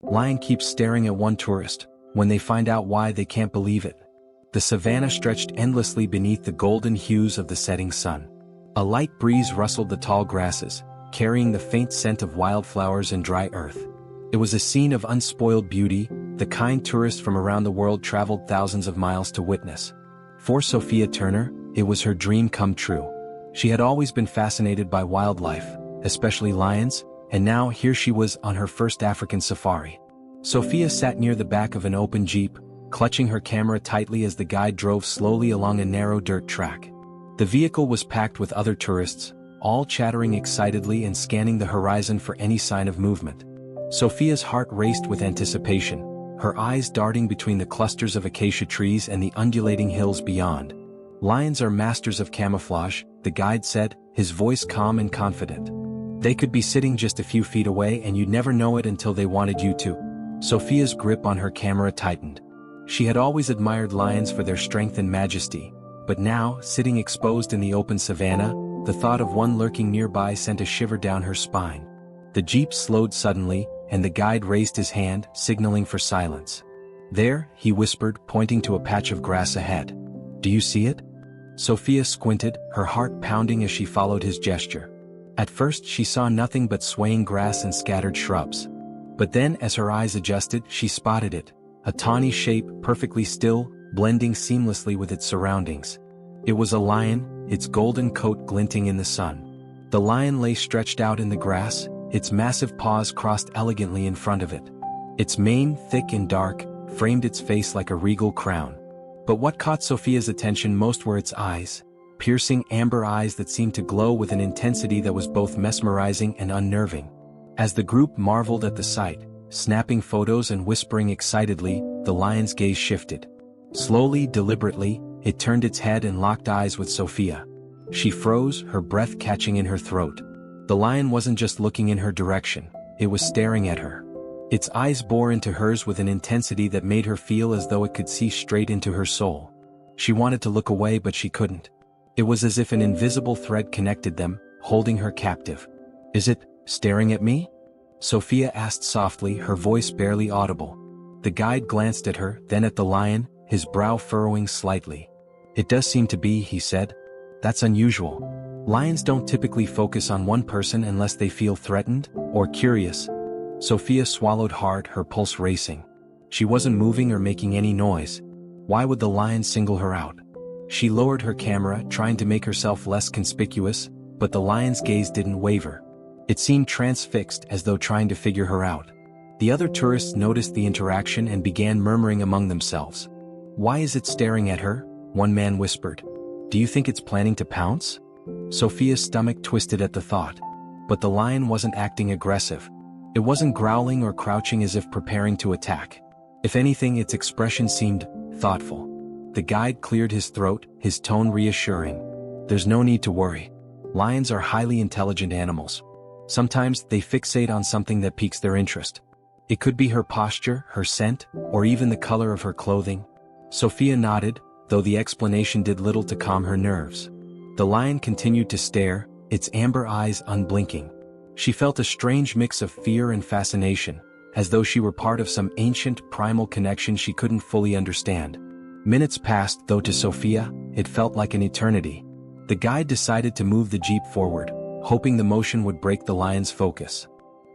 Lion keeps staring at one tourist. When they find out why, they can't believe it. The savanna stretched endlessly beneath the golden hues of the setting sun. A light breeze rustled the tall grasses, carrying the faint scent of wildflowers and dry earth. It was a scene of unspoiled beauty, the kind tourists from around the world traveled thousands of miles to witness. For Sophia Turner, it was her dream come true. She had always been fascinated by wildlife, especially lions, and now here she was on her first African safari. Sophia sat near the back of an open jeep, clutching her camera tightly as the guide drove slowly along a narrow dirt track. The vehicle was packed with other tourists, all chattering excitedly and scanning the horizon for any sign of movement. Sophia's heart raced with anticipation, her eyes darting between the clusters of acacia trees and the undulating hills beyond. Lions are masters of camouflage, the guide said, his voice calm and confident. They could be sitting just a few feet away and you'd never know it until they wanted you to. Sophia's grip on her camera tightened. She had always admired lions for their strength and majesty, but now, sitting exposed in the open savanna, the thought of one lurking nearby sent a shiver down her spine. The jeep slowed suddenly, and the guide raised his hand, signaling for silence. "There," he whispered, pointing to a patch of grass ahead. "Do you see it?" Sophia squinted, her heart pounding as she followed his gesture. At first she saw nothing but swaying grass and scattered shrubs. But then, as her eyes adjusted, she spotted it. A tawny shape, perfectly still, blending seamlessly with its surroundings. It was a lion, its golden coat glinting in the sun. The lion lay stretched out in the grass, its massive paws crossed elegantly in front of it. Its mane, thick and dark, framed its face like a regal crown. But what caught Sophia's attention most were its eyes, piercing amber eyes that seemed to glow with an intensity that was both mesmerizing and unnerving. As the group marveled at the sight, snapping photos and whispering excitedly, the lion's gaze shifted. Slowly, deliberately, it turned its head and locked eyes with Sophia. She froze, her breath catching in her throat. The lion wasn't just looking in her direction, it was staring at her. Its eyes bore into hers with an intensity that made her feel as though it could see straight into her soul. She wanted to look away but she couldn't. It was as if an invisible thread connected them, holding her captive. "Is it staring at me?" Sophia asked softly, her voice barely audible. The guide glanced at her, then at the lion, his brow furrowing slightly. "It does seem to be," he said. "That's unusual. Lions don't typically focus on one person unless they feel threatened or curious." Sophia swallowed hard, her pulse racing. She wasn't moving or making any noise. Why would the lion single her out? She lowered her camera, trying to make herself less conspicuous, but the lion's gaze didn't waver. It seemed transfixed, as though trying to figure her out. The other tourists noticed the interaction and began murmuring among themselves. "Why is it staring at her?" one man whispered. "Do you think it's planning to pounce?" Sophia's stomach twisted at the thought. But the lion wasn't acting aggressive. It wasn't growling or crouching as if preparing to attack. If anything, its expression seemed thoughtful. The guide cleared his throat, his tone reassuring. "There's no need to worry. Lions are highly intelligent animals. Sometimes they fixate on something that piques their interest. It could be her posture, her scent, or even the color of her clothing." Sophia nodded, though the explanation did little to calm her nerves. The lion continued to stare, its amber eyes unblinking. She felt a strange mix of fear and fascination, as though she were part of some ancient, primal connection she couldn't fully understand. Minutes passed, though to Sophia, it felt like an eternity. The guide decided to move the jeep forward, hoping the motion would break the lion's focus.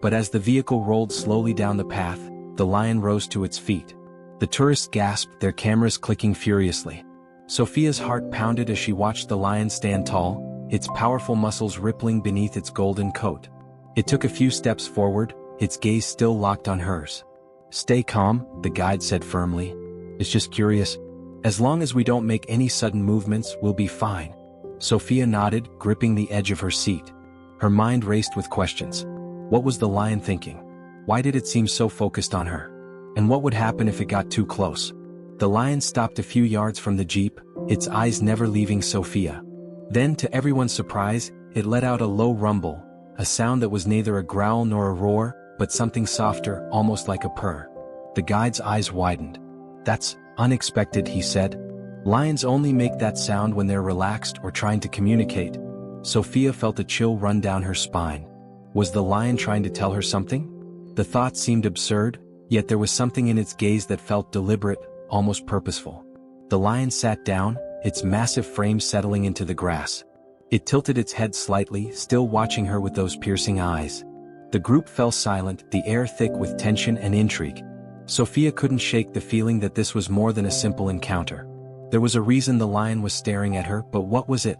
But as the vehicle rolled slowly down the path, the lion rose to its feet. The tourists gasped, their cameras clicking furiously. Sophia's heart pounded as she watched the lion stand tall, its powerful muscles rippling beneath its golden coat. It took a few steps forward, its gaze still locked on hers. "Stay calm," the guide said firmly. "It's just curious. As long as we don't make any sudden movements, we'll be fine." Sophia nodded, gripping the edge of her seat. Her mind raced with questions. What was the lion thinking? Why did it seem so focused on her? And what would happen if it got too close? The lion stopped a few yards from the jeep, its eyes never leaving Sophia. Then, to everyone's surprise, it let out a low rumble, a sound that was neither a growl nor a roar, but something softer, almost like a purr. The guide's eyes widened. "That's unexpected," he said. "Lions only make that sound when they're relaxed or trying to communicate." Sophia felt a chill run down her spine. Was the lion trying to tell her something? The thought seemed absurd, Yet there was something in its gaze that felt deliberate, almost purposeful. The lion sat down, its massive frame settling into the grass. It tilted its head slightly, still watching her with those piercing eyes. The group fell silent, the air thick with tension and intrigue. Sophia couldn't shake the feeling that this was more than a simple encounter. There was a reason the lion was staring at her, but what was it?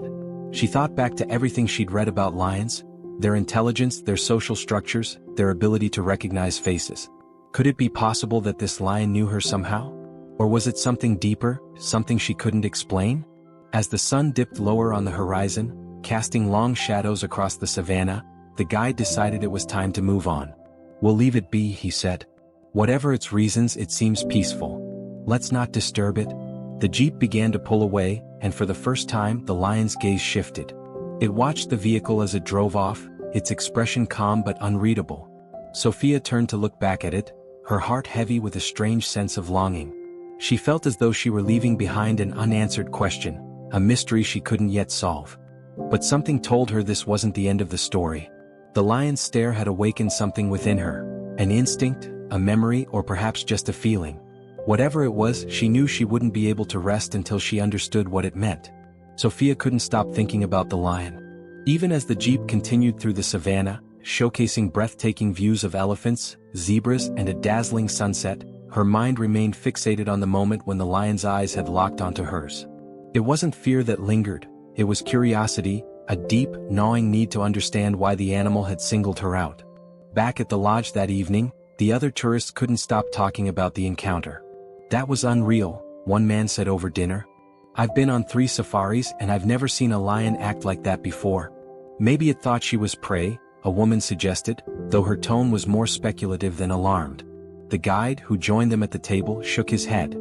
She thought back to everything she'd read about lions, their intelligence, their social structures, their ability to recognize faces. Could it be possible that this lion knew her somehow? Or was it something deeper, something she couldn't explain? As the sun dipped lower on the horizon, casting long shadows across the savannah, the guide decided it was time to move on. "We'll leave it be," he said. "Whatever its reasons, it seems peaceful. Let's not disturb it." The jeep began to pull away, and for the first time, the lion's gaze shifted. It watched the vehicle as it drove off, its expression calm but unreadable. Sophia turned to look back at it, her heart heavy with a strange sense of longing. She felt as though she were leaving behind an unanswered question, a mystery she couldn't yet solve. But something told her this wasn't the end of the story. The lion's stare had awakened something within her, an instinct, a memory, or perhaps just a feeling. Whatever it was, she knew she wouldn't be able to rest until she understood what it meant. Sophia couldn't stop thinking about the lion. Even as the jeep continued through the savannah, showcasing breathtaking views of elephants, zebras, and a dazzling sunset, her mind remained fixated on the moment when the lion's eyes had locked onto hers. It wasn't fear that lingered, it was curiosity, a deep, gnawing need to understand why the animal had singled her out. Back at the lodge that evening, the other tourists couldn't stop talking about the encounter. "That was unreal," one man said over dinner. "I've been on 3 safaris and I've never seen a lion act like that before." "Maybe it thought she was prey," a woman suggested, though her tone was more speculative than alarmed. The guide, who joined them at the table, shook his head.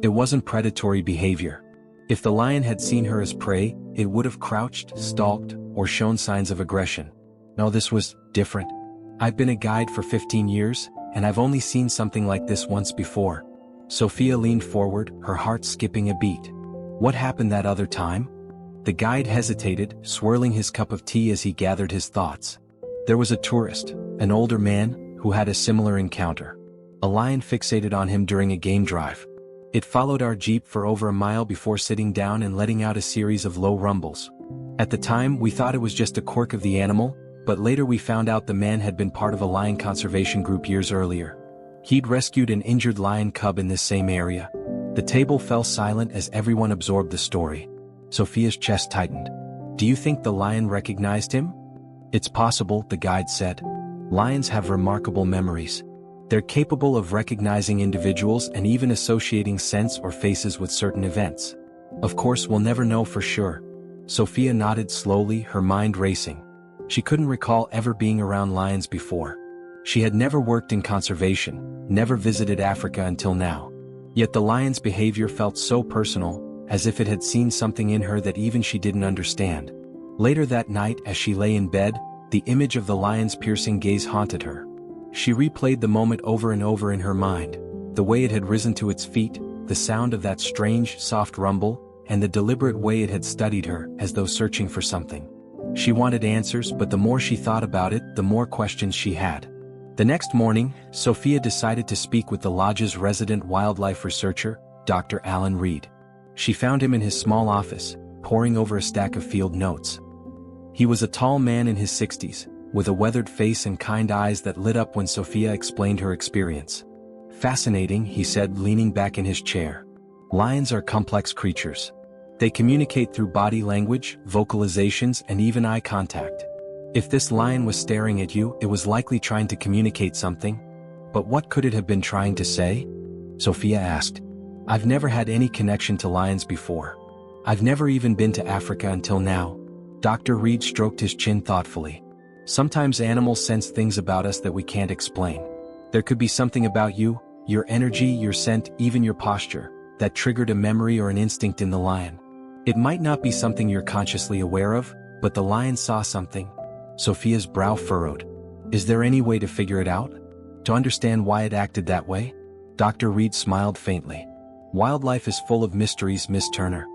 It wasn't predatory behavior. If the lion had seen her as prey, it would have crouched, stalked, or shown signs of aggression. No, this was different. "I've been a guide for 15 years, and I've only seen something like this once before." Sophia leaned forward, her heart skipping a beat. "What happened that other time?" The guide hesitated, swirling his cup of tea as he gathered his thoughts. "There was a tourist, an older man, who had a similar encounter. A lion fixated on him during a game drive. It followed our jeep for over a mile before sitting down and letting out a series of low rumbles. At the time, we thought it was just a quirk of the animal, but later we found out the man had been part of a lion conservation group years earlier. He'd rescued an injured lion cub in this same area." The table fell silent as everyone absorbed the story. Sophia's chest tightened. "Do you think the lion recognized him?" "It's possible," the guide said. "Lions have remarkable memories. They're capable of recognizing individuals and even associating scents or faces with certain events. Of course, we'll never know for sure." Sophia nodded slowly, her mind racing. She couldn't recall ever being around lions before. She had never worked in conservation, never visited Africa until now. Yet the lion's behavior felt so personal, as if it had seen something in her that even she didn't understand. Later that night, as she lay in bed, the image of the lion's piercing gaze haunted her. She replayed the moment over and over in her mind, the way it had risen to its feet, the sound of that strange, soft rumble, and the deliberate way it had studied her, as though searching for something. She wanted answers, but the more she thought about it, the more questions she had. The next morning, Sophia decided to speak with the lodge's resident wildlife researcher, Dr. Alan Reed. She found him in his small office, poring over a stack of field notes. He was a tall man in his 60s, with a weathered face and kind eyes that lit up when Sophia explained her experience. "Fascinating," he said, leaning back in his chair. "Lions are complex creatures. They communicate through body language, vocalizations, and even eye contact. If this lion was staring at you, it was likely trying to communicate something. But what could it have been trying to say?" Sophia asked. "I've never had any connection to lions before. I've never even been to Africa until now." Dr. Reed stroked his chin thoughtfully. "Sometimes animals sense things about us that we can't explain. There could be something about you, your energy, your scent, even your posture, that triggered a memory or an instinct in the lion. It might not be something you're consciously aware of, but the lion saw something." Sophia's brow furrowed. "Is there any way to figure it out? To understand why it acted that way?" Dr. Reed smiled faintly. "Wildlife is full of mysteries, Miss Turner.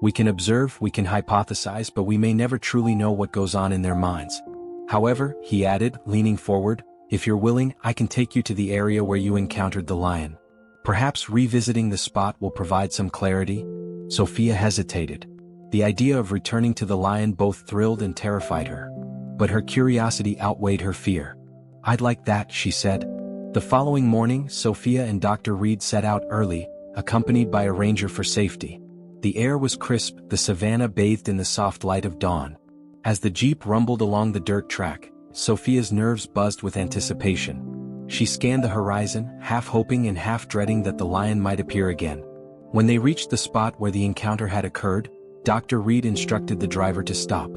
We can observe, we can hypothesize, but we may never truly know what goes on in their minds. However," he added, leaning forward, If you're willing, I can take you to the area where you encountered the lion. Perhaps revisiting the spot will provide some clarity." Sophia hesitated. The idea of returning to the lion both thrilled and terrified her. But her curiosity outweighed her fear. "I'd like that," she said. The following morning, Sophia and Dr. Reed set out early, accompanied by a ranger for safety. The air was crisp, the savannah bathed in the soft light of dawn. As the jeep rumbled along the dirt track, Sophia's nerves buzzed with anticipation. She scanned the horizon, half hoping and half dreading that the lion might appear again. When they reached the spot where the encounter had occurred, Dr. Reed instructed the driver to stop.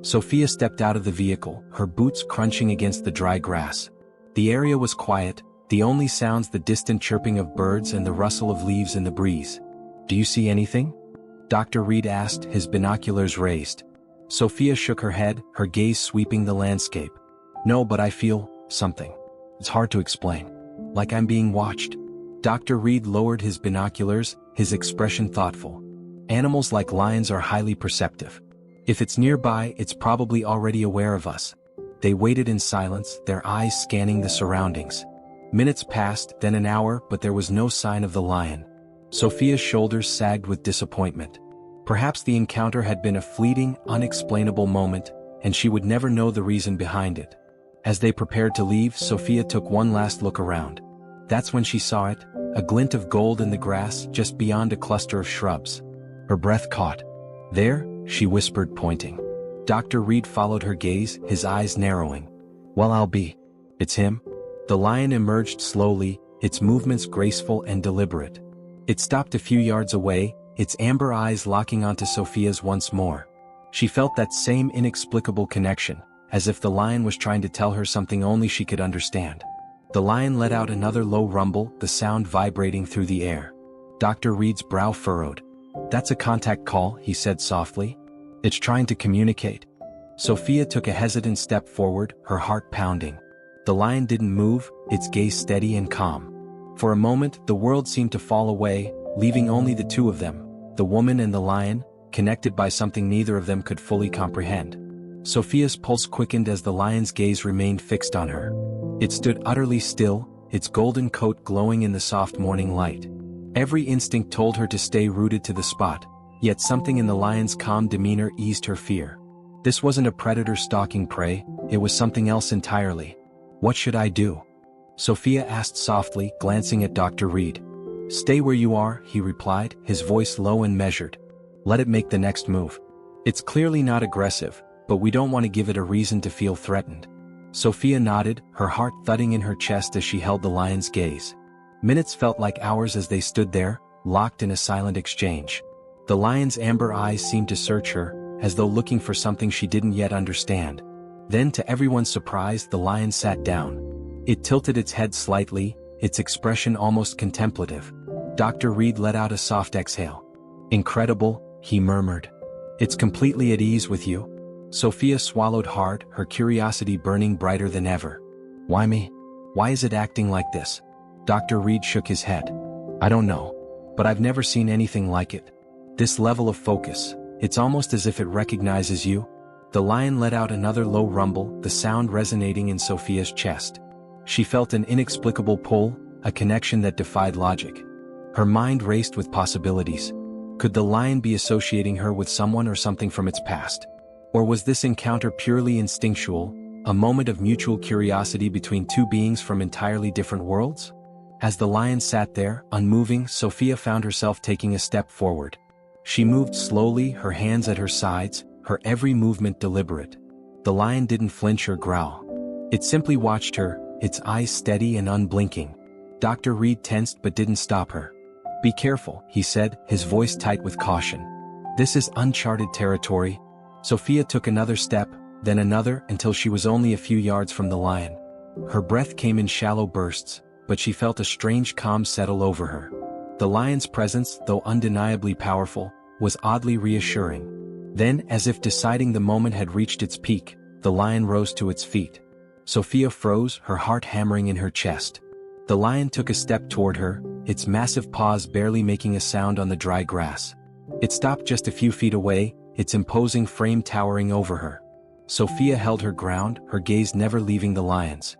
Sophia stepped out of the vehicle, her boots crunching against the dry grass. The area was quiet, the only sounds the distant chirping of birds and the rustle of leaves in the breeze. "Do you see anything?" Dr. Reed asked, his binoculars raised. Sophia shook her head, her gaze sweeping the landscape. "No, but I feel something. It's hard to explain. Like I'm being watched." Dr. Reed lowered his binoculars, his expression thoughtful. "Animals like lions are highly perceptive. If it's nearby, it's probably already aware of us." They waited in silence, their eyes scanning the surroundings. Minutes passed, then an hour, but there was no sign of the lion. Sophia's shoulders sagged with disappointment. Perhaps the encounter had been a fleeting, unexplainable moment, and she would never know the reason behind it. As they prepared to leave, Sophia took one last look around. That's when she saw it, a glint of gold in the grass just beyond a cluster of shrubs. Her breath caught. "There," she whispered, pointing. Dr. Reed followed her gaze, his eyes narrowing. "Well, I'll be. It's him." The lion emerged slowly, its movements graceful and deliberate. It stopped a few yards away, its amber eyes locking onto Sophia's once more. She felt that same inexplicable connection, as if the lion was trying to tell her something only she could understand. The lion let out another low rumble, the sound vibrating through the air. Dr. Reed's brow furrowed. "That's a contact call," he said softly. "It's trying to communicate." Sophia took a hesitant step forward, her heart pounding. The lion didn't move, its gaze steady and calm. For a moment, the world seemed to fall away, leaving only the two of them, the woman and the lion, connected by something neither of them could fully comprehend. Sophia's pulse quickened as the lion's gaze remained fixed on her. It stood utterly still, its golden coat glowing in the soft morning light. Every instinct told her to stay rooted to the spot, yet something in the lion's calm demeanor eased her fear. This wasn't a predator stalking prey, it was something else entirely. "What should I do?" Sophia asked softly, glancing at Dr. Reed. "Stay where you are," he replied, his voice low and measured. "Let it make the next move. It's clearly not aggressive, but we don't want to give it a reason to feel threatened." Sophia nodded, her heart thudding in her chest as she held the lion's gaze. Minutes felt like hours as they stood there, locked in a silent exchange. The lion's amber eyes seemed to search her, as though looking for something she didn't yet understand. Then, to everyone's surprise, the lion sat down. It tilted its head slightly, its expression almost contemplative. Dr. Reed let out a soft exhale. "Incredible," he murmured. "It's completely at ease with you?" Sophia swallowed hard, her curiosity burning brighter than ever. "Why me? Why is it acting like this?" Dr. Reed shook his head. "I don't know. But I've never seen anything like it. This level of focus, it's almost as if it recognizes you." The lion let out another low rumble, the sound resonating in Sophia's chest. She felt an inexplicable pull, a connection that defied logic. Her mind raced with possibilities. Could the lion be associating her with someone or something from its past? Or was this encounter purely instinctual, a moment of mutual curiosity between two beings from entirely different worlds? As the lion sat there, unmoving, Sophia found herself taking a step forward. She moved slowly, her hands at her sides, her every movement deliberate. The lion didn't flinch or growl. It simply watched her, its eyes steady and unblinking. Dr. Reed tensed but didn't stop her. "Be careful," he said, his voice tight with caution. "This is uncharted territory." Sophia took another step, then another, until she was only a few yards from the lion. Her breath came in shallow bursts, but she felt a strange calm settle over her. The lion's presence, though undeniably powerful, was oddly reassuring. Then, as if deciding the moment had reached its peak, the lion rose to its feet. Sophia froze, her heart hammering in her chest. The lion took a step toward her, its massive paws barely making a sound on the dry grass. It stopped just a few feet away, its imposing frame towering over her. Sophia held her ground, her gaze never leaving the lion's.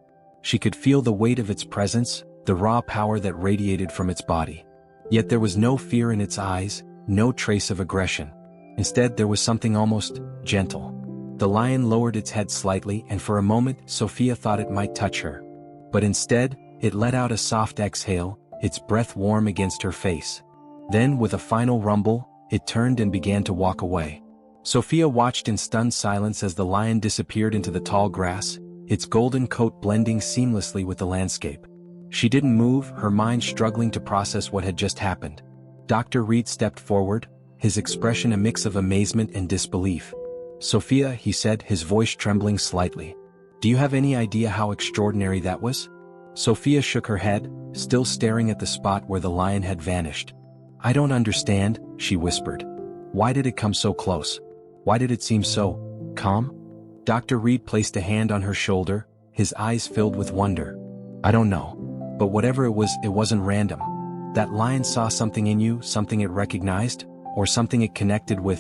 She could feel the weight of its presence, the raw power that radiated from its body. Yet there was no fear in its eyes, no trace of aggression. Instead, there was something almost gentle. The lion lowered its head slightly, and for a moment Sophia thought it might touch her. But instead, it let out a soft exhale, its breath warm against her face. Then, with a final rumble, it turned and began to walk away. Sophia watched in stunned silence as the lion disappeared into the tall grass, its golden coat blending seamlessly with the landscape. She didn't move, her mind struggling to process what had just happened. Dr. Reed stepped forward, his expression a mix of amazement and disbelief. "Sophia," he said, his voice trembling slightly. "Do you have any idea how extraordinary that was?" Sophia shook her head, still staring at the spot where the lion had vanished. "I don't understand," she whispered. "Why did it come so close? Why did it seem so calm?" Dr. Reed placed a hand on her shoulder, his eyes filled with wonder. "I don't know. But whatever it wasn't random. That lion saw something in you, something it recognized, or something it connected with."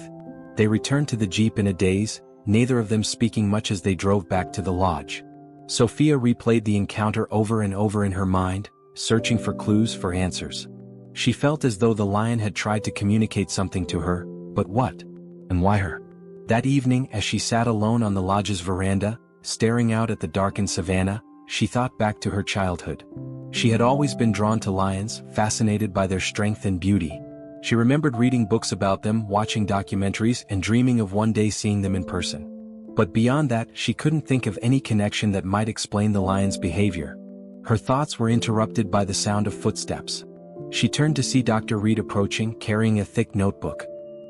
They returned to the jeep in a daze, neither of them speaking much as they drove back to the lodge. Sophia replayed the encounter over and over in her mind, searching for clues, for answers. She felt as though the lion had tried to communicate something to her, but what? And why her? That evening, as she sat alone on the lodge's veranda, staring out at the darkened savannah, she thought back to her childhood. She had always been drawn to lions, fascinated by their strength and beauty. She remembered reading books about them, watching documentaries, and dreaming of one day seeing them in person. But beyond that, she couldn't think of any connection that might explain the lion's behavior. Her thoughts were interrupted by the sound of footsteps. She turned to see Dr. Reed approaching, carrying a thick notebook.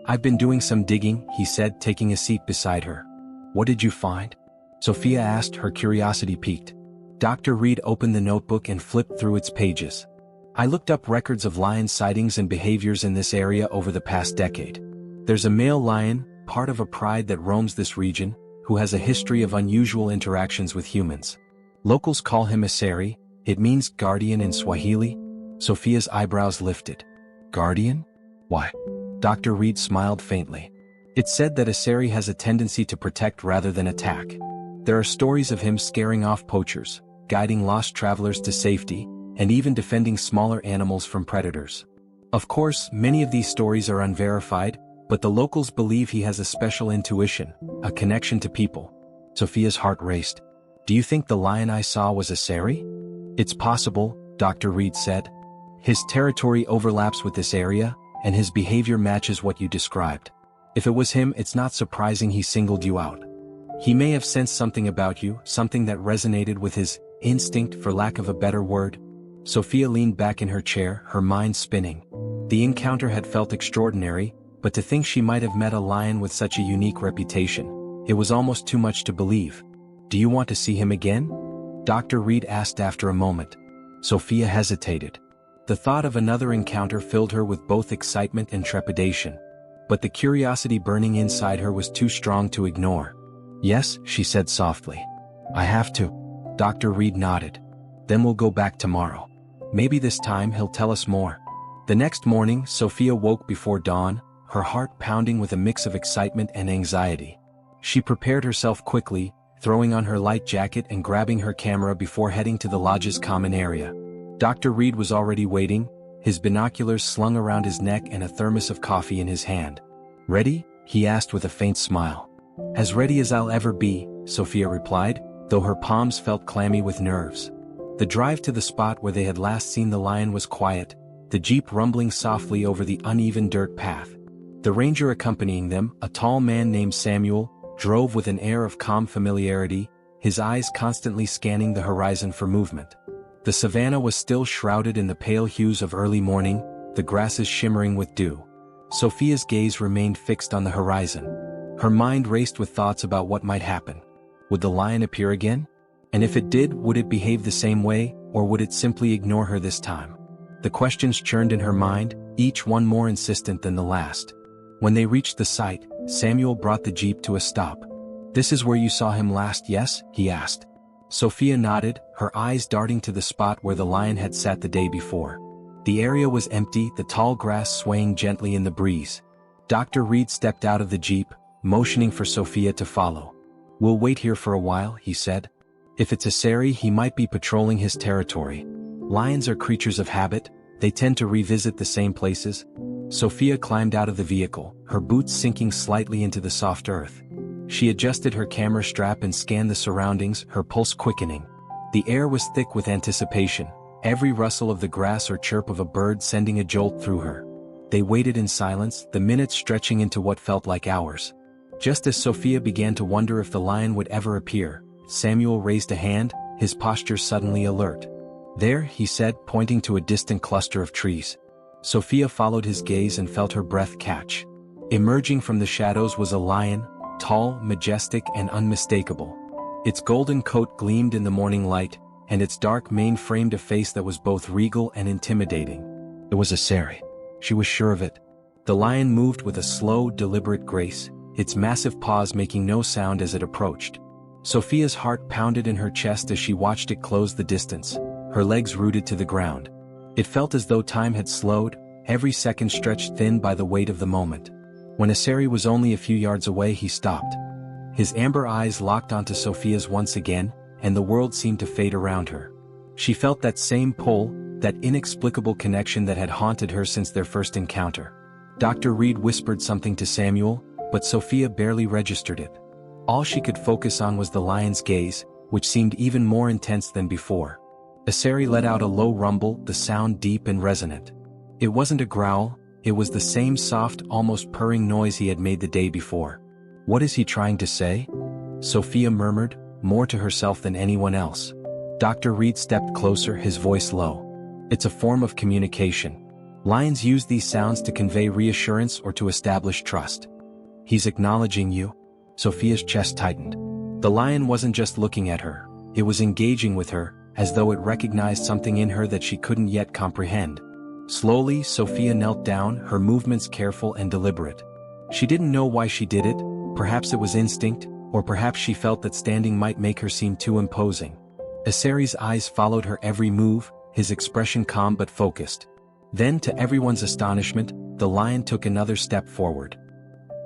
"I've been doing some digging," he said, taking a seat beside her. "What did you find?" Sophia asked, her curiosity piqued. Dr. Reed opened the notebook and flipped through its pages. "I looked up records of lion sightings and behaviors in this area over the past decade. There's a male lion, part of a pride that roams this region, who has a history of unusual interactions with humans. Locals call him Aseri, it means guardian in Swahili." Sophia's eyebrows lifted. "Guardian? Why?" Dr. Reed smiled faintly. "It's said that Aseri has a tendency to protect rather than attack. There are stories of him scaring off poachers, guiding lost travelers to safety, and even defending smaller animals from predators. Of course, many of these stories are unverified, but the locals believe he has a special intuition, a connection to people." Sophia's heart raced. "Do you think the lion I saw was Aseri?" "It's possible," Dr. Reed said. "His territory overlaps with this area, and his behavior matches what you described. If it was him, it's not surprising he singled you out. He may have sensed something about you, something that resonated with his instinct, for lack of a better word." Sophia leaned back in her chair, her mind spinning. The encounter had felt extraordinary, but to think she might have met a lion with such a unique reputation, it was almost too much to believe. "Do you want to see him again?" Dr. Reed asked after a moment. Sophia hesitated. The thought of another encounter filled her with both excitement and trepidation. But the curiosity burning inside her was too strong to ignore. "Yes," she said softly. "I have to." Dr. Reed nodded. "Then we'll go back tomorrow. Maybe this time he'll tell us more." The next morning, Sophia woke before dawn, her heart pounding with a mix of excitement and anxiety. She prepared herself quickly, throwing on her light jacket and grabbing her camera before heading to the lodge's common area. Dr. Reed was already waiting, his binoculars slung around his neck and a thermos of coffee in his hand. "Ready?" he asked with a faint smile. "As ready as I'll ever be," Sophia replied, though her palms felt clammy with nerves. The drive to the spot where they had last seen the lion was quiet, the jeep rumbling softly over the uneven dirt path. The ranger accompanying them, a tall man named Samuel, drove with an air of calm familiarity, his eyes constantly scanning the horizon for movement. The savannah was still shrouded in the pale hues of early morning, the grasses shimmering with dew. Sophia's gaze remained fixed on the horizon. Her mind raced with thoughts about what might happen. Would the lion appear again? And if it did, would it behave the same way, or would it simply ignore her this time? The questions churned in her mind, each one more insistent than the last. When they reached the site, Samuel brought the jeep to a stop. "This is where you saw him last, yes?" he asked. Sophia nodded, her eyes darting to the spot where the lion had sat the day before. The area was empty, the tall grass swaying gently in the breeze. Dr. Reed stepped out of the jeep, motioning for Sophia to follow. "We'll wait here for a while," he said. If it's a Sari, he might be patrolling his territory. Lions are creatures of habit, they tend to revisit the same places. Sophia climbed out of the vehicle, her boots sinking slightly into the soft earth. She adjusted her camera strap and scanned the surroundings, her pulse quickening. The air was thick with anticipation, every rustle of the grass or chirp of a bird sending a jolt through her. They waited in silence, the minutes stretching into what felt like hours. Just as Sophia began to wonder if the lion would ever appear, Samuel raised a hand, his posture suddenly alert. "There," he said, pointing to a distant cluster of trees. Sophia followed his gaze and felt her breath catch. Emerging from the shadows was a lion, tall, majestic, and unmistakable. Its golden coat gleamed in the morning light, and its dark mane framed a face that was both regal and intimidating. It was a Sari. She was sure of it. The lion moved with a slow, deliberate grace, its massive paws making no sound as it approached. Sophia's heart pounded in her chest as she watched it close the distance, her legs rooted to the ground. It felt as though time had slowed, every second stretched thin by the weight of the moment. When Sari was only a few yards away, he stopped. His amber eyes locked onto Sophia's once again, and the world seemed to fade around her. She felt that same pull, that inexplicable connection that had haunted her since their first encounter. Dr. Reed whispered something to Samuel, but Sophia barely registered it. All she could focus on was the lion's gaze, which seemed even more intense than before. Sari let out a low rumble, the sound deep and resonant. It wasn't a growl, it was the same soft, almost purring noise he had made the day before. "What is he trying to say?" Sophia murmured, more to herself than anyone else. Dr. Reed stepped closer, his voice low. "It's a form of communication. Lions use these sounds to convey reassurance or to establish trust." "He's acknowledging you?" Sophia's chest tightened. The lion wasn't just looking at her, it was engaging with her, as though it recognized something in her that she couldn't yet comprehend. Slowly, Sophia knelt down, her movements careful and deliberate. She didn't know why she did it, perhaps it was instinct, or perhaps she felt that standing might make her seem too imposing. Sari's eyes followed her every move, his expression calm but focused. Then, to everyone's astonishment, the lion took another step forward.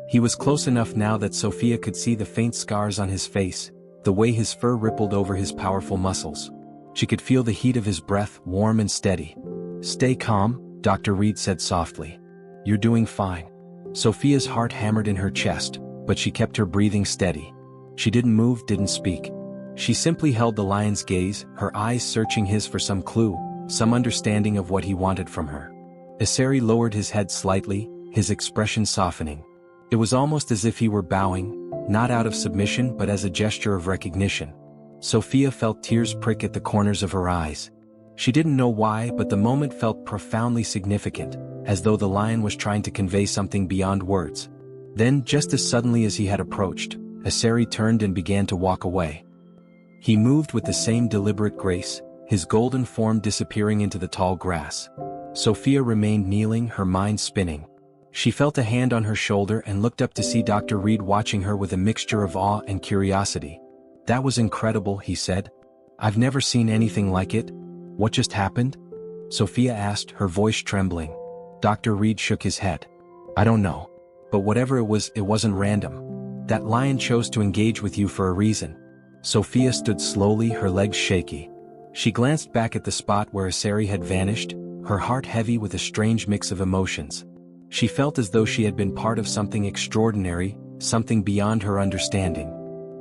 He was close enough now that Sophia could see the faint scars on his face, the way his fur rippled over his powerful muscles. She could feel the heat of his breath, warm and steady. "Stay calm," Dr. Reed said softly. "You're doing fine." Sophia's heart hammered in her chest, but she kept her breathing steady. She didn't move, didn't speak. She simply held the lion's gaze, her eyes searching his for some clue, some understanding of what he wanted from her. Sari lowered his head slightly, his expression softening. It was almost as if he were bowing, not out of submission but as a gesture of recognition. Sophia felt tears prick at the corners of her eyes. She didn't know why, but the moment felt profoundly significant, as though the lion was trying to convey something beyond words. Then, just as suddenly as he had approached, Sari turned and began to walk away. He moved with the same deliberate grace, his golden form disappearing into the tall grass. Sophia remained kneeling, her mind spinning. She felt a hand on her shoulder and looked up to see Dr. Reed watching her with a mixture of awe and curiosity. "That was incredible," he said. "I've never seen anything like it." "What just happened?" Sophia asked, her voice trembling. Dr. Reed shook his head. "I don't know. But whatever it wasn't random. That lion chose to engage with you for a reason." Sophia stood slowly, her legs shaky. She glanced back at the spot where Sari had vanished, her heart heavy with a strange mix of emotions. She felt as though she had been part of something extraordinary, something beyond her understanding.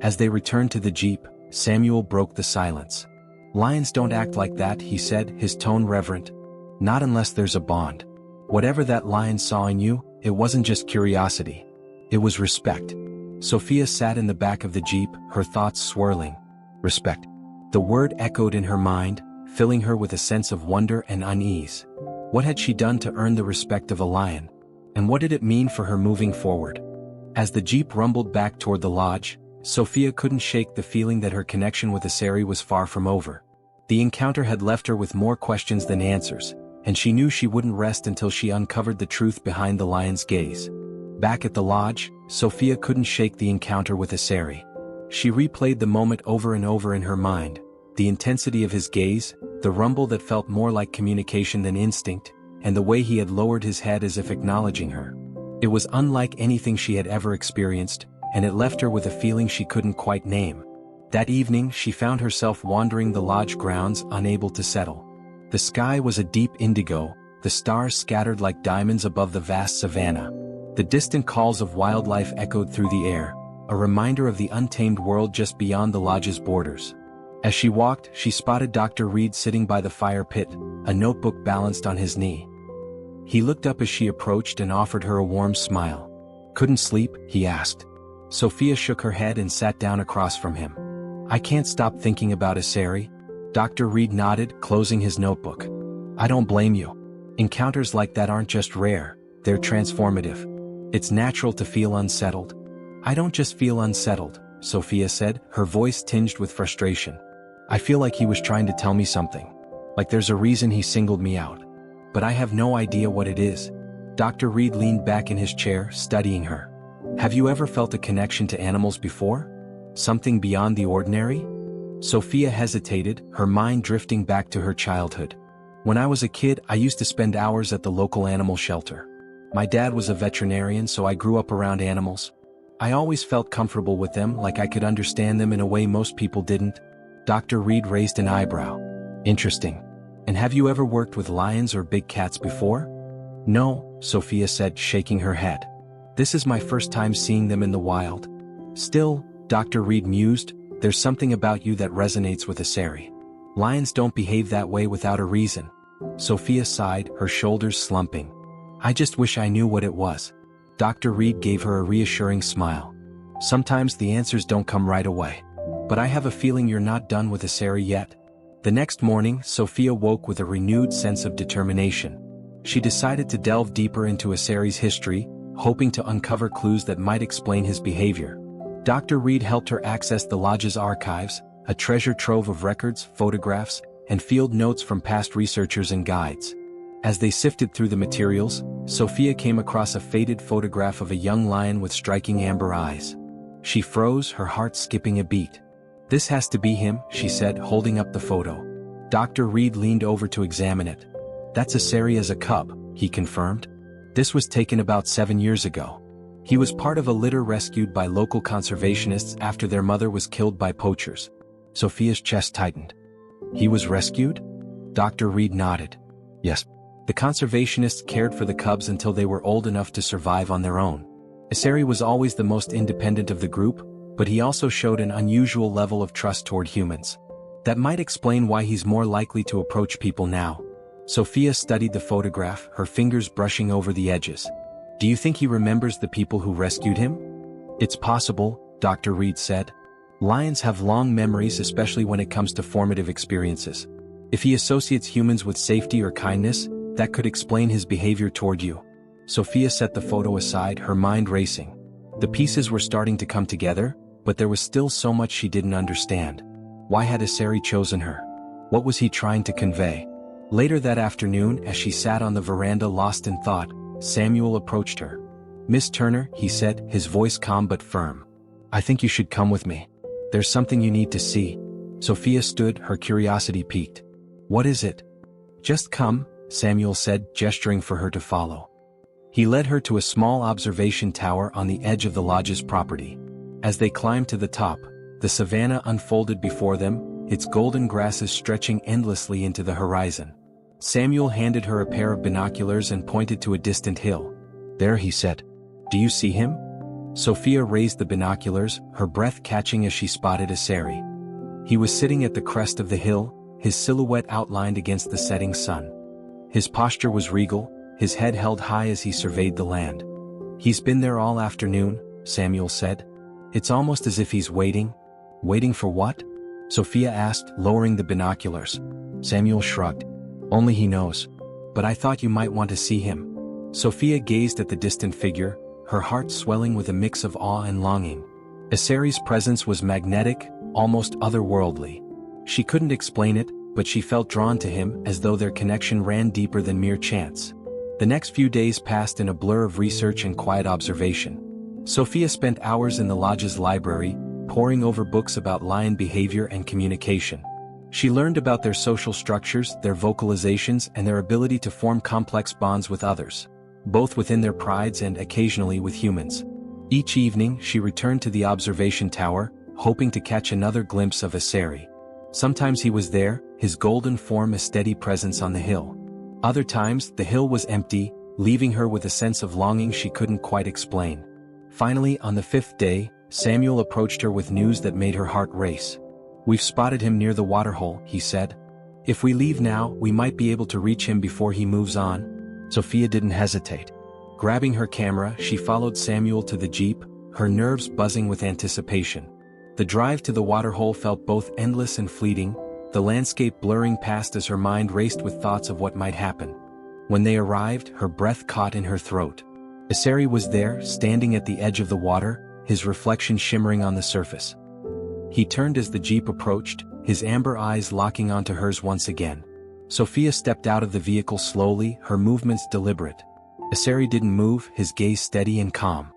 As they returned to the jeep, Samuel broke the silence. "Lions don't act like that," he said, his tone reverent. "Not unless there's a bond. Whatever that lion saw in you, it wasn't just curiosity. It was respect." Sophia sat in the back of the jeep, her thoughts swirling. Respect. The word echoed in her mind, filling her with a sense of wonder and unease. What had she done to earn the respect of a lion? And what did it mean for her moving forward? As the jeep rumbled back toward the lodge, Sophia couldn't shake the feeling that her connection with Sari was far from over. The encounter had left her with more questions than answers, and she knew she wouldn't rest until she uncovered the truth behind the lion's gaze. Back at the lodge, Sophia couldn't shake the encounter with Sari. She replayed the moment over and over in her mind, the intensity of his gaze, the rumble that felt more like communication than instinct, and the way he had lowered his head as if acknowledging her. It was unlike anything she had ever experienced, and it left her with a feeling she couldn't quite name. That evening she found herself wandering the lodge grounds, unable to settle. The sky was a deep indigo, the stars scattered like diamonds above the vast savanna. The distant calls of wildlife echoed through the air, a reminder of the untamed world just beyond the lodge's borders. As she walked, she spotted Dr. Reed sitting by the fire pit, a notebook balanced on his knee. He looked up as she approached and offered her a warm smile. "Couldn't sleep?" he asked. Sophia shook her head and sat down across from him. "I can't stop thinking about Asari." Dr. Reed nodded, closing his notebook. "I don't blame you. Encounters like that aren't just rare, they're transformative. It's natural to feel unsettled." "I don't just feel unsettled," Sophia said, her voice tinged with frustration. "I feel like he was trying to tell me something. Like there's a reason he singled me out. But I have no idea what it is." Dr. Reed leaned back in his chair, studying her. "Have you ever felt a connection to animals before? Something beyond the ordinary?" Sophia hesitated, her mind drifting back to her childhood. "When I was a kid, I used to spend hours at the local animal shelter. My dad was a veterinarian, so I grew up around animals. I always felt comfortable with them, like I could understand them in a way most people didn't." Dr. Reed raised an eyebrow. "Interesting. And have you ever worked with lions or big cats before?" "No," Sophia said, shaking her head. "This is my first time seeing them in the wild." "Still," Dr. Reed mused, "there's something about you that resonates with Asari. Lions don't behave that way without a reason." Sophia sighed, her shoulders slumping. "I just wish I knew what it was." Dr. Reed gave her a reassuring smile. "Sometimes the answers don't come right away. But I have a feeling you're not done with Asari yet." The next morning, Sophia woke with a renewed sense of determination. She decided to delve deeper into Asari's history, hoping to uncover clues that might explain his behavior. Dr. Reed helped her access the lodge's archives, a treasure trove of records, photographs, and field notes from past researchers and guides. As they sifted through the materials, Sophia came across a faded photograph of a young lion with striking amber eyes. She froze, her heart skipping a beat. "This has to be him," she said, holding up the photo. Dr. Reed leaned over to examine it. "That's Asari as a cub," he confirmed. "This was taken about 7 years ago. He was part of a litter rescued by local conservationists after their mother was killed by poachers." Sophia's chest tightened. "He was rescued?" Dr. Reed nodded. "Yes. The conservationists cared for the cubs until they were old enough to survive on their own. Asari was always the most independent of the group, but he also showed an unusual level of trust toward humans. That might explain why he's more likely to approach people now." Sophia studied the photograph, her fingers brushing over the edges. "Do you think he remembers the people who rescued him?" "It's possible," Dr. Reed said. "Lions have long memories, especially when it comes to formative experiences. If he associates humans with safety or kindness, that could explain his behavior toward you." Sophia set the photo aside, her mind racing. The pieces were starting to come together, but there was still so much she didn't understand. Why had Asari chosen her? What was he trying to convey? Later that afternoon, as she sat on the veranda lost in thought, Samuel approached her. "Miss Turner," he said, his voice calm but firm. "I think you should come with me. There's something you need to see." Sophia stood, her curiosity piqued. "What is it?" "Just come," Samuel said, gesturing for her to follow. He led her to a small observation tower on the edge of the lodge's property. As they climbed to the top, the savanna unfolded before them, its golden grasses stretching endlessly into the horizon. Samuel handed her a pair of binoculars and pointed to a distant hill. "There," he said. "Do you see him?" Sophia raised the binoculars, her breath catching as she spotted Asari. He was sitting at the crest of the hill, his silhouette outlined against the setting sun. His posture was regal, his head held high as he surveyed the land. "He's been there all afternoon," Samuel said. "It's almost as if he's waiting." "Waiting for what?" Sophia asked, lowering the binoculars. Samuel shrugged. "Only he knows. But I thought you might want to see him." Sophia gazed at the distant figure, her heart swelling with a mix of awe and longing. Asari's presence was magnetic, almost otherworldly. She couldn't explain it, but she felt drawn to him as though their connection ran deeper than mere chance. The next few days passed in a blur of research and quiet observation. Sophia spent hours in the lodge's library, poring over books about lion behavior and communication. She learned about their social structures, their vocalizations, and their ability to form complex bonds with others, both within their prides and occasionally with humans. Each evening, she returned to the observation tower, hoping to catch another glimpse of Aseri. Sometimes he was there, his golden form a steady presence on the hill. Other times, the hill was empty, leaving her with a sense of longing she couldn't quite explain. Finally, on the 5th day, Samuel approached her with news that made her heart race. "We've spotted him near the waterhole," he said. "If we leave now, we might be able to reach him before he moves on." Sophia didn't hesitate. Grabbing her camera, she followed Samuel to the jeep, her nerves buzzing with anticipation. The drive to the waterhole felt both endless and fleeting, the landscape blurring past as her mind raced with thoughts of what might happen. When they arrived, her breath caught in her throat. Aseri was there, standing at the edge of the water, his reflection shimmering on the surface. He turned as the jeep approached, his amber eyes locking onto hers once again. Sophia stepped out of the vehicle slowly, her movements deliberate. Aseri didn't move, his gaze steady and calm.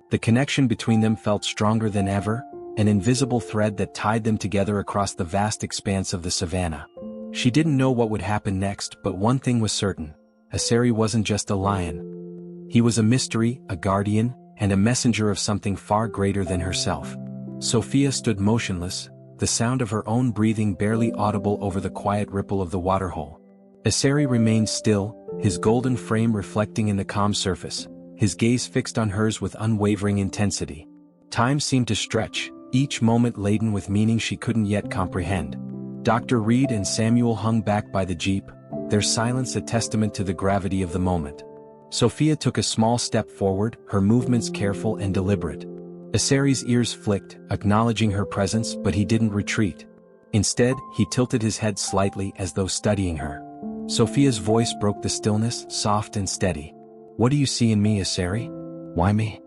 The connection between them felt stronger than ever, an invisible thread that tied them together across the vast expanse of the savannah. She didn't know what would happen next, but one thing was certain. Aseri wasn't just a lion. He was a mystery, a guardian, and a messenger of something far greater than herself. Sophia stood motionless, the sound of her own breathing barely audible over the quiet ripple of the waterhole. Aseri remained still, his golden frame reflecting in the calm surface, his gaze fixed on hers with unwavering intensity. Time seemed to stretch, each moment laden with meaning she couldn't yet comprehend. Dr. Reed and Samuel hung back by the jeep, their silence a testament to the gravity of the moment. Sophia took a small step forward, her movements careful and deliberate. Aseri's ears flicked, acknowledging her presence, but he didn't retreat. Instead, he tilted his head slightly as though studying her. Sophia's voice broke the stillness, soft and steady. "What do you see in me, Aseri? Why me?"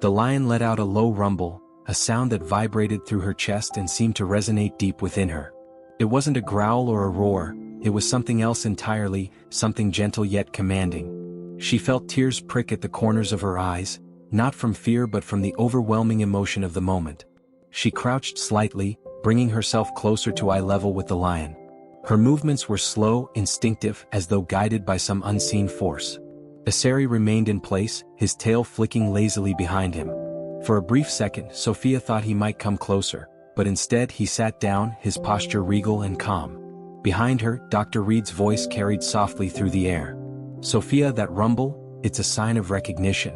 The lion let out a low rumble, a sound that vibrated through her chest and seemed to resonate deep within her. It wasn't a growl or a roar, it was something else entirely, something gentle yet commanding. She felt tears prick at the corners of her eyes, not from fear but from the overwhelming emotion of the moment. She crouched slightly, bringing herself closer to eye level with the lion. Her movements were slow, instinctive, as though guided by some unseen force. Aseri remained in place, his tail flicking lazily behind him. For a brief second, Sophia thought he might come closer, but instead he sat down, his posture regal and calm. Behind her, Dr. Reed's voice carried softly through the air. "Sophia, that rumble, it's a sign of recognition."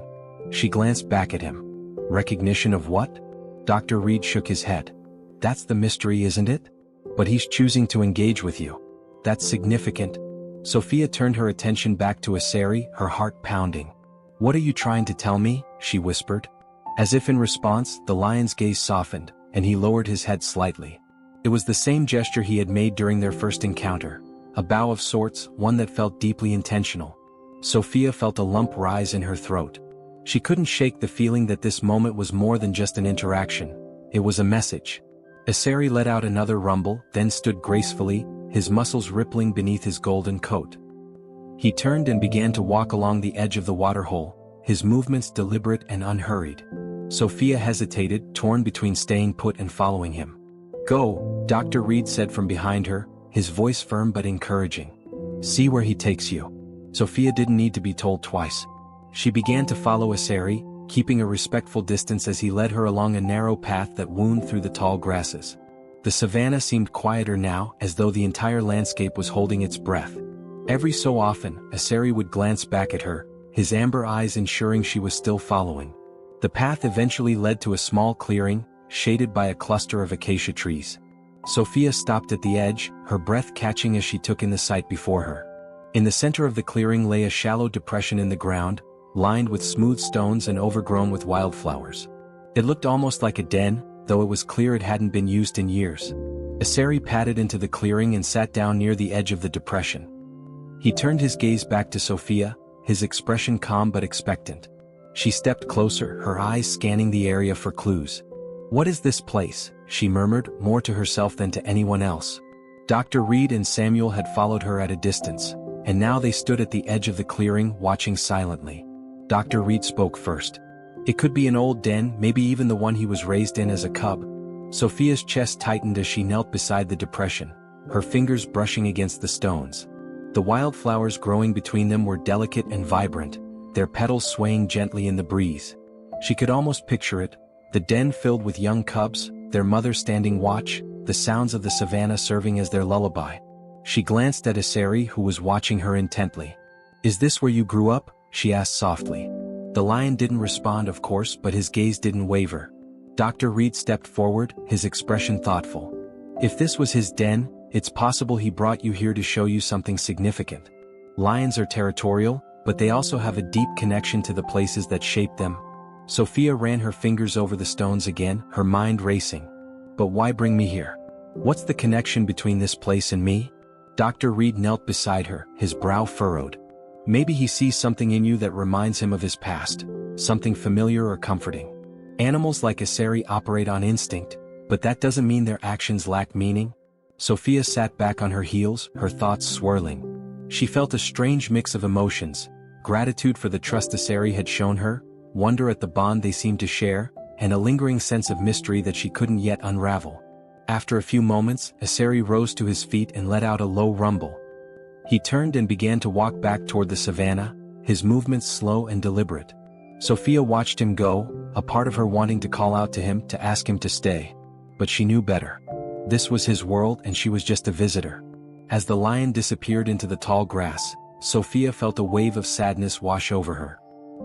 She glanced back at him. "Recognition of what?" Dr. Reed shook his head. "That's the mystery, isn't it? But he's choosing to engage with you. That's significant." Sophia turned her attention back to Aseri, her heart pounding. "What are you trying to tell me?" she whispered. As if in response, the lion's gaze softened, and he lowered his head slightly. It was the same gesture he had made during their first encounter, a bow of sorts, one that felt deeply intentional. Sophia felt a lump rise in her throat. She couldn't shake the feeling that this moment was more than just an interaction. It was a message. Aseri let out another rumble, then stood gracefully, his muscles rippling beneath his golden coat. He turned and began to walk along the edge of the waterhole, his movements deliberate and unhurried. Sophia hesitated, torn between staying put and following him. "Go," Dr. Reed said from behind her, his voice firm but encouraging. "See where he takes you." Sophia didn't need to be told twice. She began to follow Aseri, keeping a respectful distance as he led her along a narrow path that wound through the tall grasses. The savannah seemed quieter now, as though the entire landscape was holding its breath. Every so often, Aseri would glance back at her, his amber eyes ensuring she was still following. The path eventually led to a small clearing, shaded by a cluster of acacia trees. Sophia stopped at the edge, her breath catching as she took in the sight before her. In the center of the clearing lay a shallow depression in the ground, lined with smooth stones and overgrown with wildflowers. It looked almost like a den, though it was clear it hadn't been used in years. Aseri padded into the clearing and sat down near the edge of the depression. He turned his gaze back to Sophia, his expression calm but expectant. She stepped closer, her eyes scanning the area for clues. "What is this place?" she murmured, more to herself than to anyone else. Dr. Reed and Samuel had followed her at a distance, and now they stood at the edge of the clearing, watching silently. Dr. Reed spoke first. "It could be an old den, maybe even the one he was raised in as a cub." Sophia's chest tightened as she knelt beside the depression, her fingers brushing against the stones. The wildflowers growing between them were delicate and vibrant, their petals swaying gently in the breeze. She could almost picture it, the den filled with young cubs, their mother standing watch, the sounds of the savannah serving as their lullaby. She glanced at Asari, who was watching her intently. "Is this where you grew up?" she asked softly. The lion didn't respond, of course, but his gaze didn't waver. Dr. Reed stepped forward, his expression thoughtful. "If this was his den, it's possible he brought you here to show you something significant. Lions are territorial, but they also have a deep connection to the places that shape them." Sophia ran her fingers over the stones again, her mind racing. "But why bring me here? What's the connection between this place and me?" Dr. Reed knelt beside her, his brow furrowed. "Maybe he sees something in you that reminds him of his past, something familiar or comforting. Animals like Asari operate on instinct, but that doesn't mean their actions lack meaning." Sophia sat back on her heels, her thoughts swirling. She felt a strange mix of emotions: gratitude for the trust Asari had shown her, wonder at the bond they seemed to share, and a lingering sense of mystery that she couldn't yet unravel. After a few moments, Asari rose to his feet and let out a low rumble. He turned and began to walk back toward the savannah, his movements slow and deliberate. Sophia watched him go, a part of her wanting to call out to him to ask him to stay. But she knew better. This was his world and she was just a visitor. As the lion disappeared into the tall grass, Sophia felt a wave of sadness wash over her.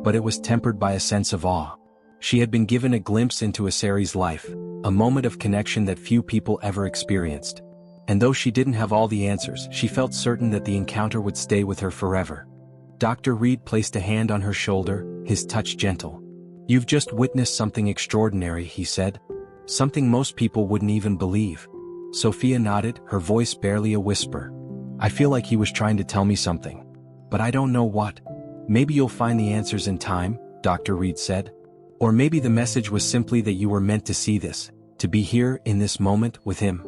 But it was tempered by a sense of awe. She had been given a glimpse into Asari's life, a moment of connection that few people ever experienced. And though she didn't have all the answers, she felt certain that the encounter would stay with her forever. Dr. Reed placed a hand on her shoulder, his touch gentle. "You've just witnessed something extraordinary," he said. "Something most people wouldn't even believe." Sophia nodded, her voice barely a whisper. "I feel like he was trying to tell me something. But I don't know what." "Maybe you'll find the answers in time," Dr. Reed said. "Or maybe the message was simply that you were meant to see this, to be here in this moment with him."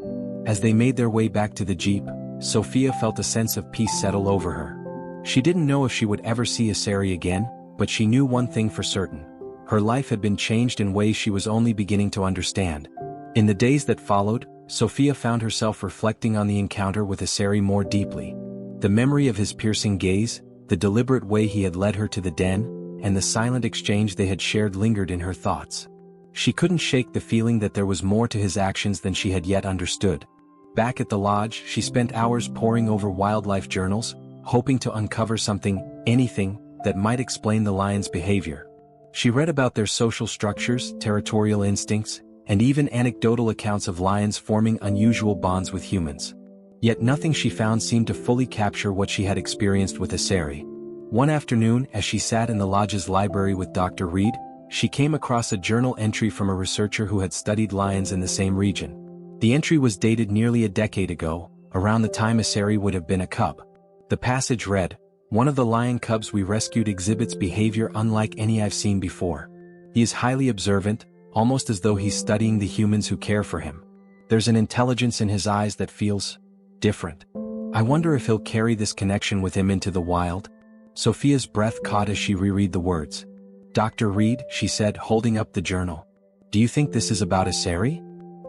As they made their way back to the jeep, Sophia felt a sense of peace settle over her. She didn't know if she would ever see Asari again, but she knew one thing for certain. Her life had been changed in ways she was only beginning to understand. In the days that followed, Sophia found herself reflecting on the encounter with Asari more deeply. The memory of his piercing gaze, the deliberate way he had led her to the den, and the silent exchange they had shared lingered in her thoughts. She couldn't shake the feeling that there was more to his actions than she had yet understood. Back at the lodge, she spent hours poring over wildlife journals, hoping to uncover something, anything, that might explain the lion's behavior. She read about their social structures, territorial instincts, and even anecdotal accounts of lions forming unusual bonds with humans. Yet nothing she found seemed to fully capture what she had experienced with Asari. One afternoon, as she sat in the lodge's library with Dr. Reed, she came across a journal entry from a researcher who had studied lions in the same region. The entry was dated nearly a decade ago, around the time Asari would have been a cub. The passage read, "One of the lion cubs we rescued exhibits behavior unlike any I've seen before. He is highly observant, almost as though he's studying the humans who care for him. There's an intelligence in his eyes that feels different. I wonder if he'll carry this connection with him into the wild." Sophia's breath caught as she reread the words. "Dr. Reed," she said, holding up the journal. "Do you think this is about Asari?"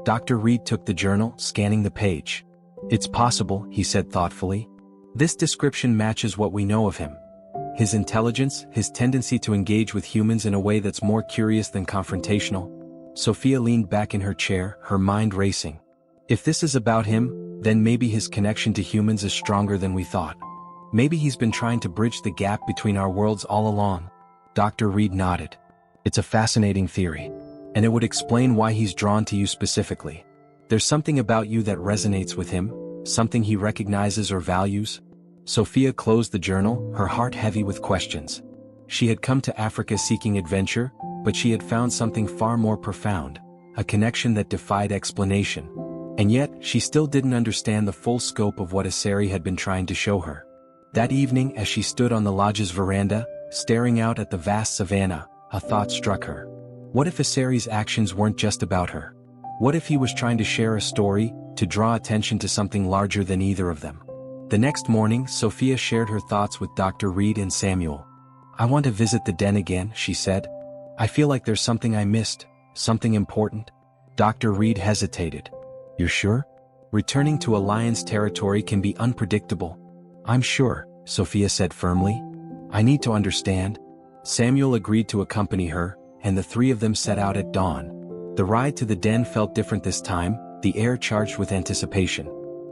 Dr. Reed took the journal, scanning the page. "It's possible," he said thoughtfully. "This description matches what we know of him. His intelligence, his tendency to engage with humans in a way that's more curious than confrontational." Sophia leaned back in her chair, her mind racing. If this is about him, then maybe his connection to humans is stronger than we thought. Maybe he's been trying to bridge the gap between our worlds all along. Dr. Reed nodded. "It's a fascinating theory. And it would explain why he's drawn to you specifically. There's something about you that resonates with him, something he recognizes or values." Sophia closed the journal, her heart heavy with questions. She had come to Africa seeking adventure, but she had found something far more profound, a connection that defied explanation. And yet, she still didn't understand the full scope of what Asari had been trying to show her. That evening, as she stood on the lodge's veranda, staring out at the vast savannah, a thought struck her. What if Asari's actions weren't just about her? What if he was trying to share a story, to draw attention to something larger than either of them? The next morning, Sophia shared her thoughts with Dr. Reed and Samuel. "I want to visit the den again," she said. "I feel like there's something I missed, something important." Dr. Reed hesitated. "You're sure? Returning to a lion's territory can be unpredictable." "I'm sure," Sophia said firmly. "I need to understand." Samuel agreed to accompany her, and the three of them set out at dawn. The ride to the den felt different this time, the air charged with anticipation.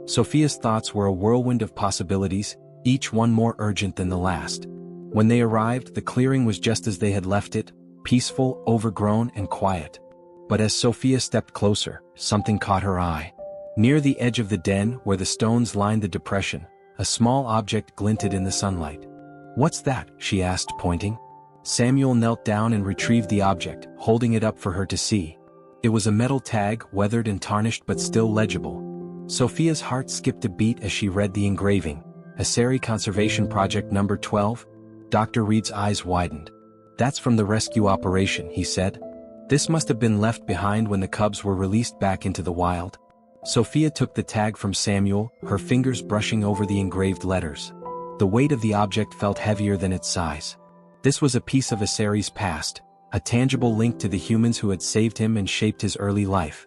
Sophia's thoughts were a whirlwind of possibilities, each one more urgent than the last. When they arrived, the clearing was just as they had left it, peaceful, overgrown, and quiet. But as Sophia stepped closer, something caught her eye. Near the edge of the den, where the stones lined the depression, a small object glinted in the sunlight. "What's that?" she asked, pointing. Samuel knelt down and retrieved the object, holding it up for her to see. It was a metal tag, weathered and tarnished but still legible. Sophia's heart skipped a beat as she read the engraving. Aseri Conservation Project Number 12? Dr. Reed's eyes widened. "That's from the rescue operation," he said. "This must have been left behind when the cubs were released back into the wild." Sophia took the tag from Samuel, her fingers brushing over the engraved letters. The weight of the object felt heavier than its size. This was a piece of Aseri's past, a tangible link to the humans who had saved him and shaped his early life.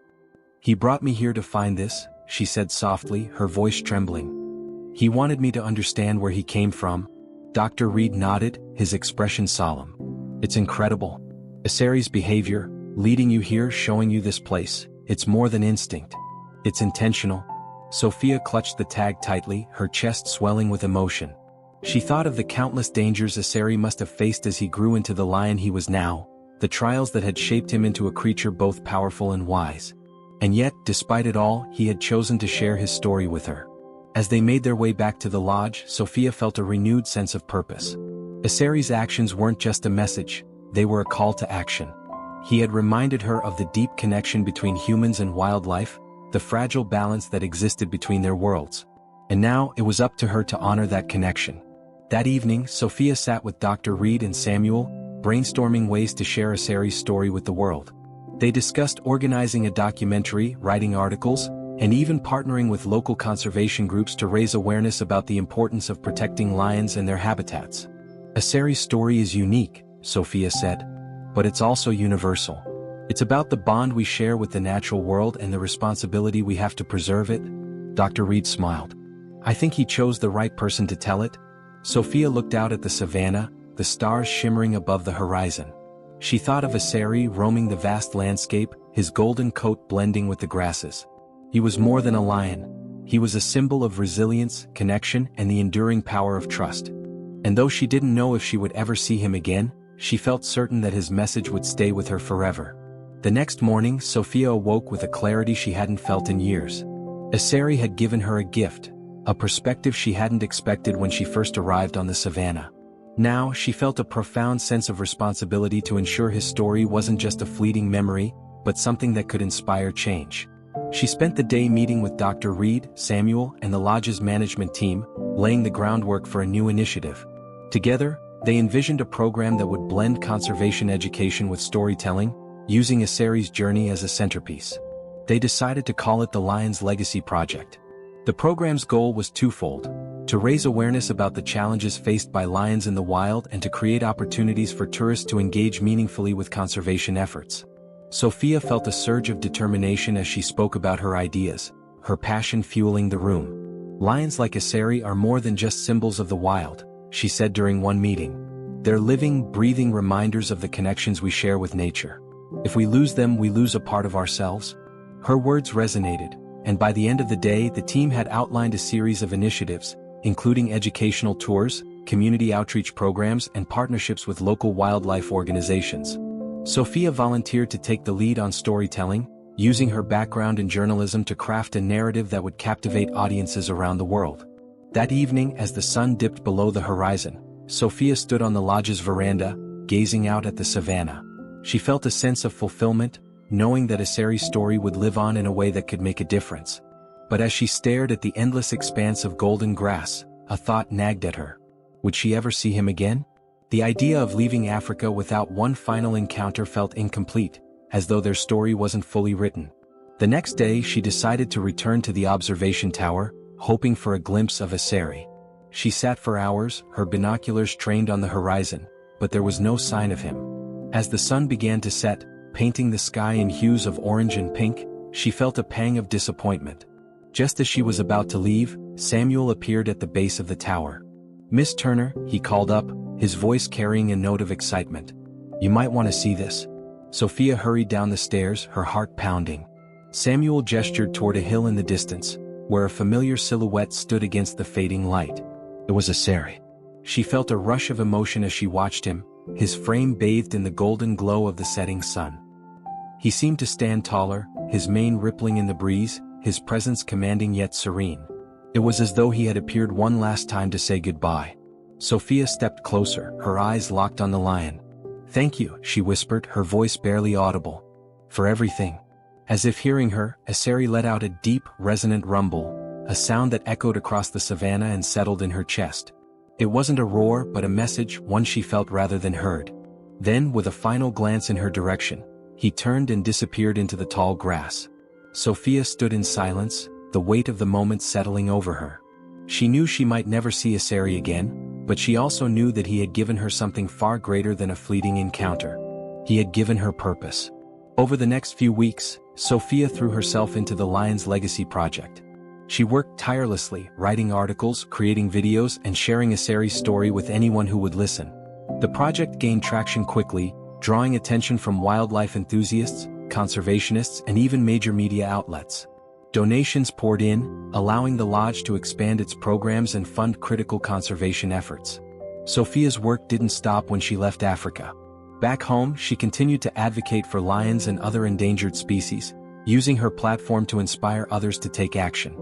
"He brought me here to find this," she said softly, her voice trembling. "He wanted me to understand where he came from." Dr. Reed nodded, his expression solemn. "It's incredible. Aseri's behavior, leading you here, showing you this place, it's more than instinct. It's intentional." Sophia clutched the tag tightly, her chest swelling with emotion. She thought of the countless dangers Aseri must have faced as he grew into the lion he was now, the trials that had shaped him into a creature both powerful and wise. And yet, despite it all, he had chosen to share his story with her. As they made their way back to the lodge, Sophia felt a renewed sense of purpose. Aseri's actions weren't just a message, they were a call to action. He had reminded her of the deep connection between humans and wildlife, the fragile balance that existed between their worlds. And now, it was up to her to honor that connection. That evening, Sophia sat with Dr. Reed and Samuel, brainstorming ways to share Aseri's story with the world. They discussed organizing a documentary, writing articles, and even partnering with local conservation groups to raise awareness about the importance of protecting lions and their habitats. "Aseri's story is unique," Sophia said, "but it's also universal. It's about the bond we share with the natural world and the responsibility we have to preserve it." Dr. Reed smiled. "I think he chose the right person to tell it." Sophia looked out at the savannah, the stars shimmering above the horizon. She thought of Aseri roaming the vast landscape, his golden coat blending with the grasses. He was more than a lion. He was a symbol of resilience, connection, and the enduring power of trust. And though she didn't know if she would ever see him again, she felt certain that his message would stay with her forever. The next morning, Sophia awoke with a clarity she hadn't felt in years. Aseri had given her a gift, a perspective she hadn't expected when she first arrived on the savannah. Now, she felt a profound sense of responsibility to ensure his story wasn't just a fleeting memory, but something that could inspire change. She spent the day meeting with Dr. Reed, Samuel, and the lodge's management team, laying the groundwork for a new initiative. Together, they envisioned a program that would blend conservation education with storytelling, using Aseri's journey as a centerpiece. They decided to call it the Lion's Legacy Project. The program's goal was twofold: to raise awareness about the challenges faced by lions in the wild and to create opportunities for tourists to engage meaningfully with conservation efforts. Sophia felt a surge of determination as she spoke about her ideas, her passion fueling the room. "Lions like Aseri are more than just symbols of the wild," she said during one meeting. "They're living, breathing reminders of the connections we share with nature. If we lose them, we lose a part of ourselves." Her words resonated, and by the end of the day, the team had outlined a series of initiatives, including educational tours, community outreach programs, and partnerships with local wildlife organizations. Sophia volunteered to take the lead on storytelling, using her background in journalism to craft a narrative that would captivate audiences around the world. That evening, as the sun dipped below the horizon, Sophia stood on the lodge's veranda, gazing out at the savannah. She felt a sense of fulfillment, knowing that Aseri's story would live on in a way that could make a difference. But as she stared at the endless expanse of golden grass, a thought nagged at her. Would she ever see him again? The idea of leaving Africa without one final encounter felt incomplete, as though their story wasn't fully written. The next day, she decided to return to the observation tower, hoping for a glimpse of Aseri. She sat for hours, her binoculars trained on the horizon, but there was no sign of him. As the sun began to set, painting the sky in hues of orange and pink, she felt a pang of disappointment. Just as she was about to leave, Samuel appeared at the base of the tower. "Miss Turner," he called up, his voice carrying a note of excitement. "You might want to see this." Sophia hurried down the stairs, her heart pounding. Samuel gestured toward a hill in the distance, where a familiar silhouette stood against the fading light. It was Asari. She felt a rush of emotion as she watched him, his frame bathed in the golden glow of the setting sun. He seemed to stand taller, his mane rippling in the breeze, his presence commanding yet serene. It was as though he had appeared one last time to say goodbye. Sophia stepped closer, her eyes locked on the lion. "Thank you," she whispered, her voice barely audible. "For everything." As if hearing her, Asari let out a deep, resonant rumble, a sound that echoed across the savannah and settled in her chest. It wasn't a roar but a message, one she felt rather than heard. Then, with a final glance in her direction, he turned and disappeared into the tall grass. Sophia stood in silence, the weight of the moment settling over her. She knew she might never see Asari again, but she also knew that he had given her something far greater than a fleeting encounter. He had given her purpose. Over the next few weeks, Sophia threw herself into the Lion's Legacy project. She worked tirelessly, writing articles, creating videos, and sharing Asari's story with anyone who would listen. The project gained traction quickly, drawing attention from wildlife enthusiasts, conservationists, and even major media outlets. Donations poured in, allowing the lodge to expand its programs and fund critical conservation efforts. Sophia's work didn't stop when she left Africa. Back home, she continued to advocate for lions and other endangered species, using her platform to inspire others to take action.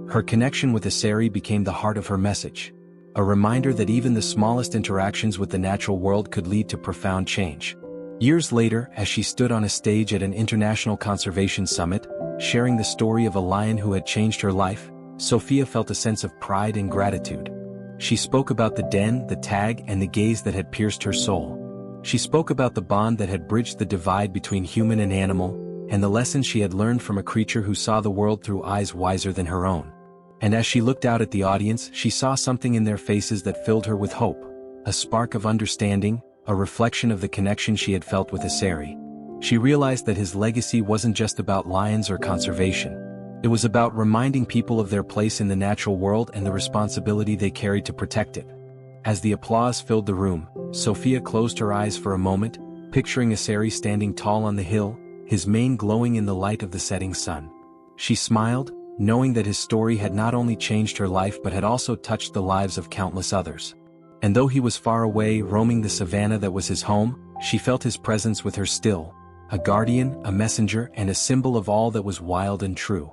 Her connection with Asari became the heart of her message, a reminder that even the smallest interactions with the natural world could lead to profound change. Years later, as she stood on a stage at an international conservation summit, sharing the story of a lion who had changed her life, Sophia felt a sense of pride and gratitude. She spoke about the den, the tag, and the gaze that had pierced her soul. She spoke about the bond that had bridged the divide between human and animal, and the lessons she had learned from a creature who saw the world through eyes wiser than her own. And as she looked out at the audience, she saw something in their faces that filled her with hope, a spark of understanding, a reflection of the connection she had felt with Asari. She realized that his legacy wasn't just about lions or conservation. It was about reminding people of their place in the natural world and the responsibility they carried to protect it. As the applause filled the room, Sophia closed her eyes for a moment, picturing Asari standing tall on the hill, his mane glowing in the light of the setting sun. She smiled, knowing that his story had not only changed her life but had also touched the lives of countless others. And though he was far away, roaming the savannah that was his home, she felt his presence with her still, a guardian, a messenger, and a symbol of all that was wild and true.